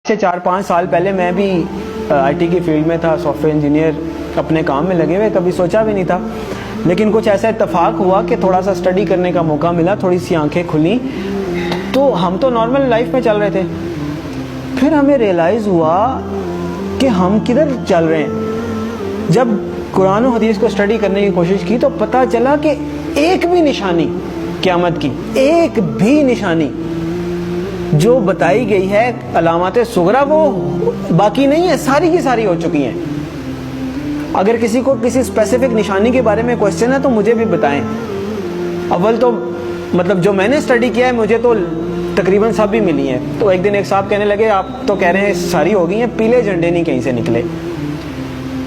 سے 4-5 سال پہلے میں بھی آئی ٹی کی فیلڈ میں تھا، سافٹ ویئر انجینئر، اپنے کام میں لگے ہوئے، کبھی سوچا بھی نہیں تھا. لیکن کچھ ایسا اتفاق ہوا کہ تھوڑا سا اسٹڈی کرنے کا موقع ملا، تھوڑی سی آنکھیں کھلیں. تو ہم تو نارمل لائف میں چل رہے تھے، پھر ہمیں ریئلائز ہوا کہ ہم کدھر چل رہے ہیں. جب قرآن و حدیث کو اسٹڈی کرنے کی کوشش کی تو پتہ چلا کہ ایک بھی نشانی قیامت کی، ایک بھی نشانی جو بتائی گئی ہے علامات صغریٰ وہ باقی نہیں ہے، ساری کی ساری ہو چکی ہیں. اگر کسی کو کسی اسپیسیفک نشانی کے بارے میں کوشچن ہے تو مجھے بھی بتائیں. اول تو مطلب جو میں نے اسٹڈی کیا ہے مجھے تو تقریباً سب بھی ملی ہیں. تو ایک دن ایک صاحب کہنے لگے آپ تو کہہ رہے ہیں ساری ہو گئی ہیں، پیلے جھنڈے نہیں کہیں سے نکلے.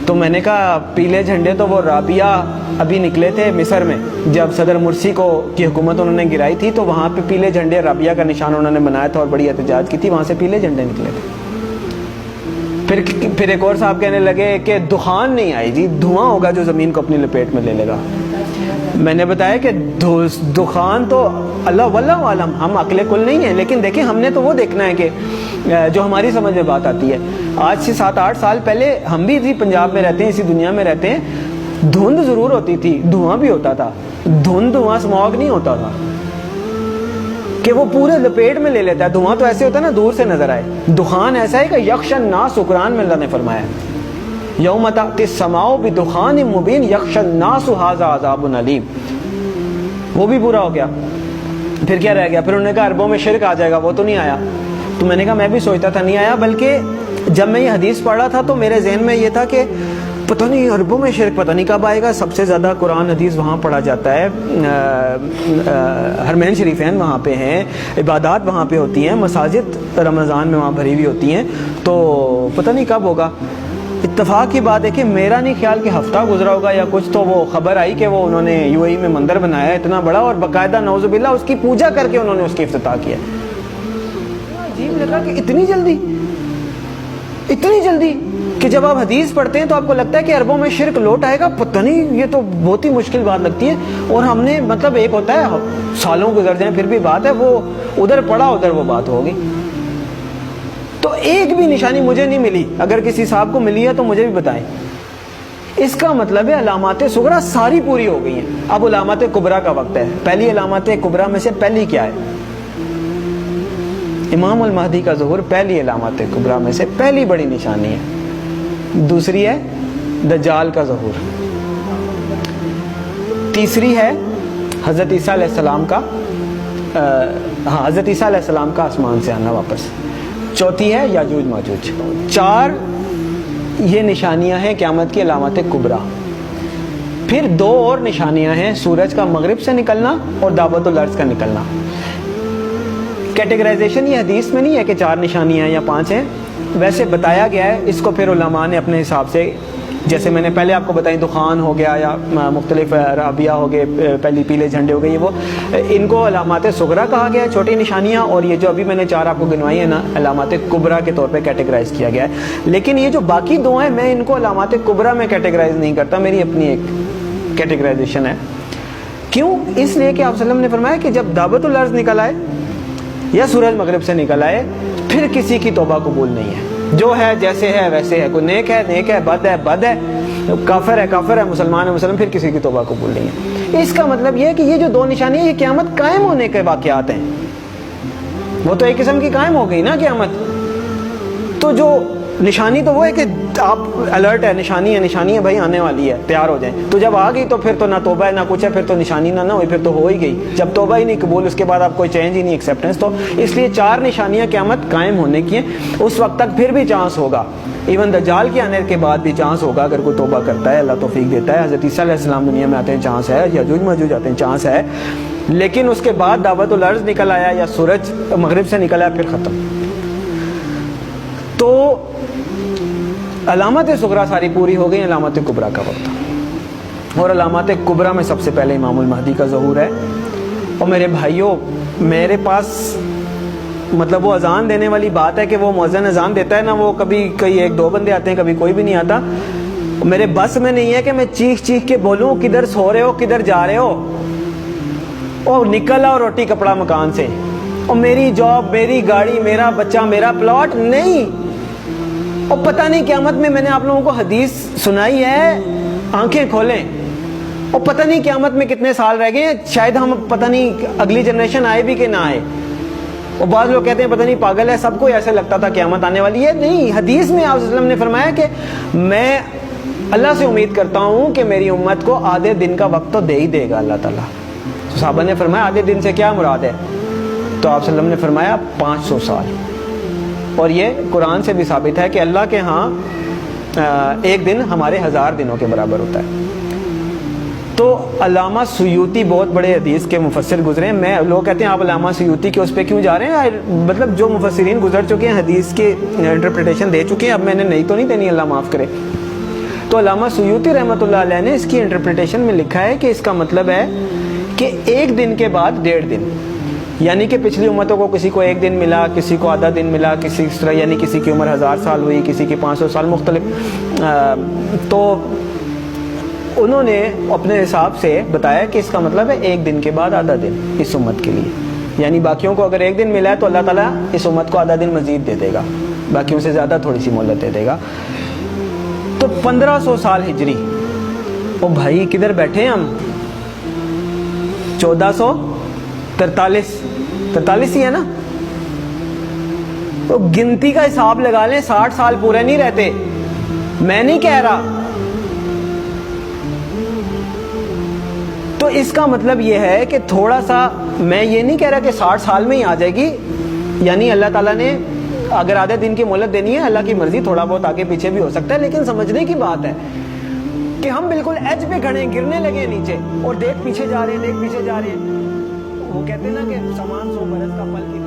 تو میں نے کہا پیلے جھنڈے تو وہ رابعہ ابھی نکلے تھے مصر میں، جب صدر مرسی کی حکومت انہوں نے گرائی تھی تو وہاں پہ پیلے جھنڈے رابعہ کا نشان انہوں نے بنایا تھا اور بڑی احتجاج کی تھی، وہاں سے پیلے جھنڈے نکلے تھے. پھر ایک اور صاحب کہنے لگے کہ دخان نہیں آئی جی، دھواں ہوگا جو زمین کو اپنی لپیٹ میں لے لے گا. میں نے بتایا کہ دخان تو اللہ واللہ عالم، ہم عقل کل نہیں ہیں، لیکن دیکھیں ہم نے تو وہ دیکھنا ہے کہ جو ہماری سمجھ میں بات آتی ہے. آج سے 7-8 سال پہلے ہم بھی اسی پنجاب میں رہتے ہیں، اسی دنیا میں رہتے ہیں. دھند ضرور ہوتی تھی، دھواں بھی ہوتا تھا. دھواں اسموگ نہیں ہوتا تھا کہ وہ پورے لپیٹ میں لے لیتا ہے. دھواں تو ایسے ہوتا ہے نا دور سے نظر آئے. دخان ایسا ہے کہ یخش الناس، قرآن میں اللہ نے فرمایا یوم تأتی السماء بدخان مبین یخش الناس ھذا عذاب علیم. وہ بھی پورا ہو گیا. پھر کیا رہ گیا؟ پھر انہوں نے کہا عربوں میں شرک آ جائے گا، وہ تو نہیں آیا. تو میں نے کہا میں بھی سوچتا تھا نہیں آیا، بلکہ جب میں یہ حدیث پڑھ رہا تھا تو میرے ذہن میں یہ تھا کہ پتہ نہیں عربوں میں شرک پتہ نہیں کب آئے گا. سب سے زیادہ قرآن حدیث وہاں پڑھا جاتا ہے، حرمین شریفین وہاں پہ ہیں، عبادات وہاں پہ ہوتی ہیں، مساجد رمضان میں وہاں بھری ہوئی ہوتی ہیں. تو پتہ نہیں کب ہوگا. اتفاق کی بات ہے کہ میرا نہیں خیال کہ ہفتہ گزرا ہوگا یا کچھ، تو وہ خبر آئی کہ وہ انہوں نے UAE میں مندر بنایا ہے اتنا بڑا، اور باقاعدہ نعوذ باللہ اس کی پوجا کر کے انہوں نے اس کی افتتاح کیا. عجیب لگا کہ اتنی جلدی کہ جب آپ حدیث پڑھتے ہیں تو آپ کو لگتا ہے کہ عربوں میں شرک لوٹ آئے گا. پتہ نہیں، یہ تو بہت ہی مشکل بات لگتی ہے. اور ہم نے مطلب ایک ہوتا ہے سالوں گزر جائیں پھر بھی بات ہے، وہ ادھر پڑا ادھر وہ بات ہوگی. تو ایک بھی نشانی مجھے نہیں ملی. اگر کسی صاحب کو ملی ہے تو مجھے بھی بتائیں. اس کا مطلب ہے علامات صغریٰ ساری پوری ہو گئی ہیں. اب علامات کبریٰ کا وقت ہے. پہلی علامات کبریٰ میں سے پہلی کیا ہے؟ امام المہدی کا ظہور پہلی علامات کبریٰ میں سے پہلی بڑی نشانی ہے. دوسری ہے دجال کا ظہور. تیسری ہے حضرت عیسیٰ علیہ السلام کا حضرت عیسیٰ علیہ السلام کا آسمان سے آنا واپس. چوتھی ہے یاجوج ماجوج. 4 یہ نشانیاں ہیں قیامت کی علامات کبریٰ. پھر 2 اور نشانیاں ہیں، سورج کا مغرب سے نکلنا اور دعوت الارض کا نکلنا. کیٹیگرائزیشن یہ حدیث میں نہیں ہے کہ 4 نشانیاں یا 5 ہیں، ویسے بتایا گیا ہے. اس کو پھر علماء نے اپنے حساب سے، جیسے میں نے پہلے آپ کو بتائی دخان ہو گیا یا مختلف رابعہ ہو گئے، پہلی پیلے جھنڈے ہو گئے، یہ وہ ان کو علامات صغریٰ کہا گیا ہے، چھوٹی نشانیاں. اور یہ جو ابھی میں نے 4 آپ کو گنوائی ہیں نا، علامات کبریٰ کے طور پہ کیٹیگرائز کیا گیا ہے. لیکن یہ جو باقی 2 ہیں میں ان کو علامات کبریٰ میں کیٹیگرائز نہیں کرتا، میری اپنی ایک کیٹیگرائزیشن ہے. کیوں؟ اس لیے کہ آپ صلی اللہ علیہ وسلم نے فرمایا کہ جب دعوت الارض نکل آئے یا سورج مغرب سے نکل آئے پھر کسی کی توبہ قبول نہیں ہے. جو ہے جیسے ہے ویسے ہے، کوئی نیک ہے، بد ہے، کافر ہے، مسلمان ہے، پھر کسی کی توبہ قبول نہیں ہے. اس کا مطلب یہ ہے کہ یہ جو 2 نشانیاں یہ قیامت قائم ہونے کے واقعات ہیں. وہ تو ایک قسم کی قائم ہو گئی نا قیامت. تو جو نشانی تو وہ ہے کہ آپ الرٹ ہے، نشانی ہے بھائی آنے والی ہے، تیار ہو جائیں. تو جب آ گئی تو پھر تو نہ توبہ ہے نہ کچھ ہے، پھر تو نشانی نہ ہوئی، پھر تو ہو ہی گئی. جب توبہ ہی نہیں قبول، اس کے بعد آپ کوئی چینج ہی نہیں، ایکسیپٹنس. تو اس لیے 4 نشانیاں قیامت قائم ہونے کی ہیں. اس وقت تک پھر بھی چانس ہوگا، ایون دجال کے آنے کے بعد بھی چانس ہوگا اگر کوئی توبہ کرتا ہے، اللہ توفیق دیتا ہے. حضرت عیسیٰ علیہ السلام دنیا میں آتے ہیں، چانس ہے. یاجوج ماجوج آتے ہیں، چانس ہے. لیکن اس کے بعد دعوت الارض نکل آیا یا سورج مغرب سے نکل آیا، پھر ختم. تو علامات صغریٰ ساری پوری ہو گئی. علامات کبریٰ کا وقت. اور علامات کبریٰ میں سب سے پہلے امام المہدی کا ظہور ہے. اور میرے بھائیوں، میرے پاس مطلب وہ اذان دینے والی بات ہے کہ وہ مؤذن اذان دیتا ہے نا، وہ کبھی کوئی 1-2 بندے آتے ہیں، کبھی کوئی بھی نہیں آتا. میرے بس میں نہیں ہے کہ میں چیخ کے بولوں کدھر سو رہے ہو، کدھر جا رہے ہو، اور نکل آؤ روٹی کپڑا مکان سے. اور میری جاب، میری گاڑی، میرا بچہ، میرا پلاٹ نہیں. اور پتہ نہیں قیامت میں نے آپ لوگوں کو حدیث سنائی ہے، آنکھیں کھولیں. اور پتہ نہیں قیامت میں کتنے سال رہ گئے ہیں، شاید ہم پتہ نہیں اگلی جنریشن آئے بھی کہ نہ آئے. اور بعض لوگ کہتے ہیں پتہ نہیں پاگل ہے، سب کو ایسے لگتا تھا قیامت آنے والی ہے. نہیں، حدیث میں آپ صلی اللہ علیہ وسلم نے فرمایا کہ میں اللہ سے امید کرتا ہوں کہ میری امت کو آدھے دن کا وقت تو دے ہی دے گا اللہ تعالیٰ. تو صحابہ نے فرمایا آدھے دن سے کیا مراد ہے؟ تو آپ صلی اللہ علیہ وسلم نے فرمایا 500 سال. اور یہ قرآن سے بھی ثابت ہے کہ اللہ کے ہاں ایک دن ہمارے 1000 دنوں کے برابر ہوتا ہے. تو علامہ سیوطی بہت بڑے حدیث کے مفسر گزرے ہیں. لوگ کہتے ہیں آپ علامہ سیوطی کے اس پہ کیوں جا رہے ہیں؟ مطلب جو مفسرین گزر چکے ہیں، حدیث کے انٹرپریٹیشن دے چکے ہیں، اب میں نے نئی تو نہیں دینی، اللہ معاف کرے. تو علامہ سیوطی رحمۃ اللہ علیہ نے اس کی انٹرپریٹیشن میں لکھا ہے کہ اس کا مطلب ہے کہ ایک دن کے بعد 1.5 دن، یعنی کہ پچھلی امتوں کو کسی کو 1 دن ملا، کسی کو آدھا دن ملا، کسی اس طرح، یعنی کسی کی عمر 1000 سال ہوئی، کسی کی 500 سال، مختلف. تو انہوں نے اپنے حساب سے بتایا کہ اس کا مطلب ہے 1 دن کے بعد آدھا دن اس امت کے لیے. یعنی باقیوں کو اگر 1 دن ملا ہے تو اللہ تعالیٰ اس امت کو آدھا دن مزید دے دے گا، باقیوں سے زیادہ تھوڑی سی مہلت دے دے گا. تو 1500 سال ہجری. او بھائی کدھر بیٹھے ہم؟ 1443 ہی ہے نا. تو گنتی کا حساب لگا لیں، 60 سال پورے نہیں رہتے. میں نہیں کہہ رہا. تو اس کا مطلب یہ ہے کہ تھوڑا سا، میں یہ نہیں کہہ رہا کہ 60 سال میں ہی آ جائے گی. یعنی اللہ تعالیٰ نے اگر آدھے دن کی مہلت دینی ہے، اللہ کی مرضی، تھوڑا بہت آگے پیچھے بھی ہو سکتا ہے. لیکن سمجھنے کی بات ہے کہ ہم بالکل ایج پہ کھڑے ہیں، گرنے لگے نیچے، اور دیکھ پیچھے جا رہے ہیں، دیکھ پیچھے جا رہے ہیں. وہ کہتے ہیں نا کہ سامان 100 برس کا پل کی